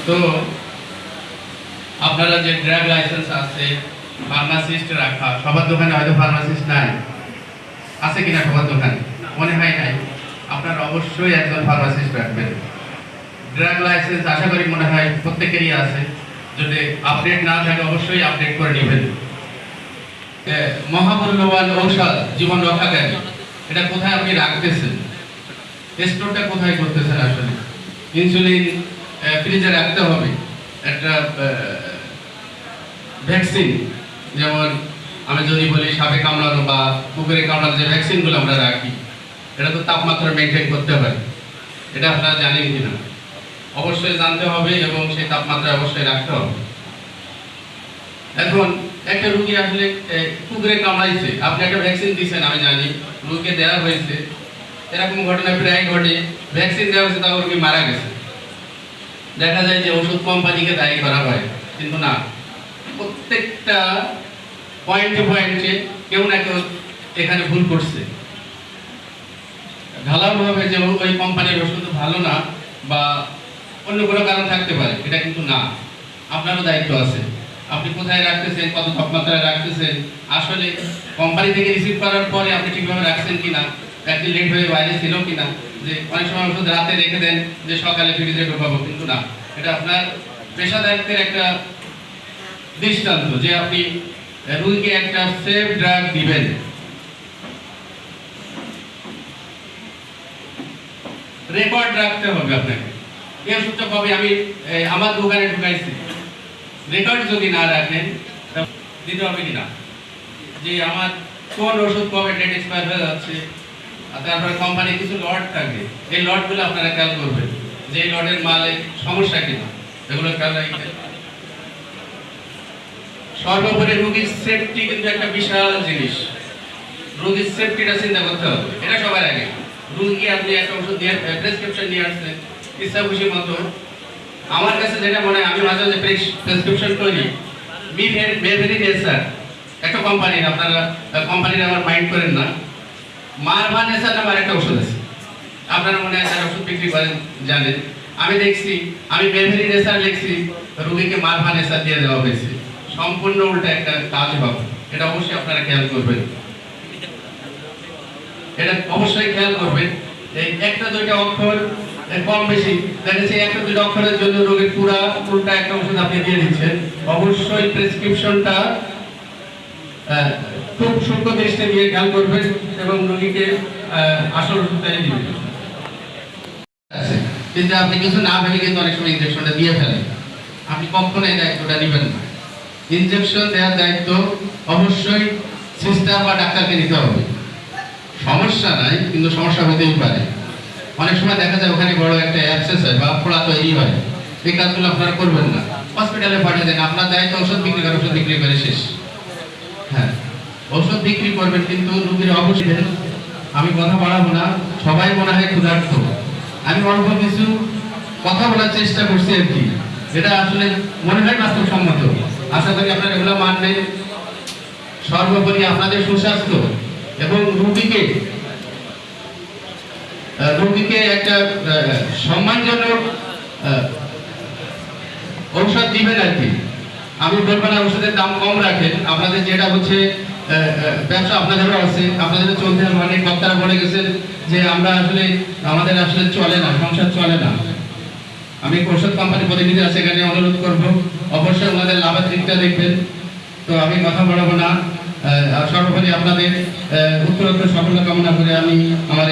তো আপনারা যে ড্রাগ লাইসেন্স আছে, ফার্মাসিস্ট রাখা, সবার দোকানে হয়তো ফার্মাসিস্ট নাই, আছে কিনা সবার দোকানে? মনে হয় নাই। আপনারা অবশ্যই একজন ফার্মাসিস্ট রাখবেন। ড্রাগ লাইসেন্স আশা করি মনে হয় প্রত্যেকেরই আছে, যদি আপডেট না থাকে অবশ্যই আপডেট করে নেবেন। মহামূল্যবান ঔষধ, জীবন রক্ষাকারী, এটা কোথায় আপনি রাখতেছেন? স্টোরটা কোথায় করতেছেন? আসলে ইনসুলিন ফ্রিজে রাখতে হবে। একটা ভ্যাকসিন, যেমন আমি যদি বলি সাপে কামড়ানো বা কুকুরে কামড়ানো যে ভ্যাকসিনগুলো আমরা রাখি, এটা তো তাপমাত্রা মেনটেন করতে হয়। এটা আপনারা জানেন কিনা? অবশ্যই জানতে হবে এবং সেই তাপমাত্রা অবশ্যই রাখতে হবে। এখন একটা রুগী আসলে কুকুরে কামড়াইছে, আপনি একটা ভ্যাকসিন দিয়েছেন, আমি জানি রুগীকে দেওয়া হয়েছে, এরকম ঘটনা প্রায় ঘটে। ভ্যাকসিন দেওয়া হয়েছে, তাও রুগী মারা গেছে। দেখা যায় যে ওষুধ কোম্পানিকে দায়ী করা হয়, কিন্তু না, প্রত্যেকটা পয়েন্টে পয়েন্টে কেউ না কেউ এখানে ভুল করছে। ঢালাওভাবে যে ওই কোম্পানির ওষুধ ভালো না বা অন্য কোনো কারণ থাকতে পারে, এটা কিন্তু না। আপনারও দায়িত্ব আছে, আপনি কোথায় রাখতেছেন, কত তাপমাত্রায় রাখতেছেন, আসলে কোম্পানি থেকে রিসিভ করার পরে আপনি ঠিকভাবে রাখছেন কিনা, একদিন লেট হয়ে বাইরে ছিল কিনা। যে অনেক সময় ওষুধ রাতে রেখে দেন যে সকালে ফ্রিজে ঢোকাবো, কিন্তু না, এটা আপনার পেশাদারিত্বের একটা দৃষ্টান্ত যে আপনি রোগীকে একটা সেফ ড্রাগ দিবেন। রেকর্ড রাখতে হবে আপনাকে, এই ওষুধটা কবে আমি আমার দোকানে ঢুকাইছি, রেকর্ড যদি না রাখেন দিতে হবে কিনা, যে আমার কোন ওষুধ কবে ডেট এক্সপায়ার হয়ে যাচ্ছে। তারপরে কোম্পানির কিছু লট থাকে, এই লটগুলো আপনারা খেয়াল করবেন যে এই লটের মালে সমস্যা কিনা, এগুলো খেয়াল রাখবেন। সর্বোপরি রোগীর সেফটি কিন্তু একটা বিশাল জিনিস, রোগীর সেফটিটা চিন্তা করতে হবে, এটা সবার আগে। রোগীকে আপনি একটা ওষুধ দিয়ে প্রেসক্রিপশন নিয়ে আসছেন ইচ্ছা খুশি মতো, আমার কাছে যেটা মনে হয়, আমি মাঝে মাঝে প্রেসক্রিপশন করি, স্যার একটা কোম্পানির, আপনারা কোম্পানির আমার মাইন্ড করেন না, মারভানেসার নামের একটা ওষুধ আছে, আপনারা মনে হয় যারা ওষুধ বিক্রি করেন জানেন। আমি দেখছি, আমি বেভেরিনেসার লিখছি, রোগীকে মারভানেসার দিয়ে দেওয়া হয়েছে, সম্পূর্ণ উল্টা একটা কাজ হবে। এটা অবশ্যই আপনারা খেয়াল করবেন, এটা অবশ্যই খেয়াল করবেন। এই একটা দুইটা অক্ষর কম বেশি দেখেছি, একটা দুইটা অক্ষরের জন্য রোগীর পুরা উল্টা একটা ওষুধ আপনি দিয়ে দিচ্ছেন। অবশ্যই প্রেসক্রিপশনটা খুব সূক্ষ্ম দৃষ্টি দিয়ে খেয়াল করবেন এবং রোগীকে আসল ওষুধটাই দিবেন। কিন্তু আপনি কিছু না ভেবে কিন্তু অনেক সময় ইনজেকশনটা দিয়ে ফেলেন, আপনি কখনো এই দায়িত্বটা নেবেন না। ইনজেকশন দেওয়ার দায়িত্ব অবশ্যই সিস্টার বা ডাক্তারকে নিতে হবে। সমস্যা নাই, কিন্তু সমস্যা হতেই পারে। অনেক সময় দেখা যায় ওখানে বড় একটা অ্যাবসেস হয় বা ফোড়া তৈরি হয়, এই কাজগুলো আপনারা করবেন না, হসপিটালে পাঠিয়ে দেন। আপনার দায়িত্ব ওষুধ বিক্রি করে, ওষুধ বিক্রি করে শেষ। হ্যাঁ, ওষুধ বিক্রি করবেন, কিন্তু রোগীর অবশ্যই, আমি কথা বাড়াবো না, সবাই মনে হয় ক্ষুধার্ত, আমি অল্প কিছু কথা বলার চেষ্টা করছি আর কি, যেটা আসলে মনে হয় বাস্তবসম্মত। আশা করি আপনারা এগুলো মানবেন। সর্বোপরি আপনাদের সুস্বাস্থ্য এবং রোগীকে একটা সম্মানজনক ঔষধ দিবেন আর কি। আমি বলবো না ওষুধের দাম কম রাখেন, আপনাদের যেটা হচ্ছে ব্যবসা আপনাদেরও আছে, আপনাদের চলতে হবে। অনেক বক্তারা বলে গেছেন যে আমরা আসলে আমাদের আসলে চলে না, সংসার চলে না। আমি ঔষধ কোম্পানির প্রতিনিধি আছে, এখানে অনুরোধ করবো অবশ্যই ওনাদের লাভের দিকটা দেখবেন। তো আমি কথা বলবো না, সর্বোপরি আপনাদের উত্তরোত্তর সাফল্য কামনা করে আমি আমার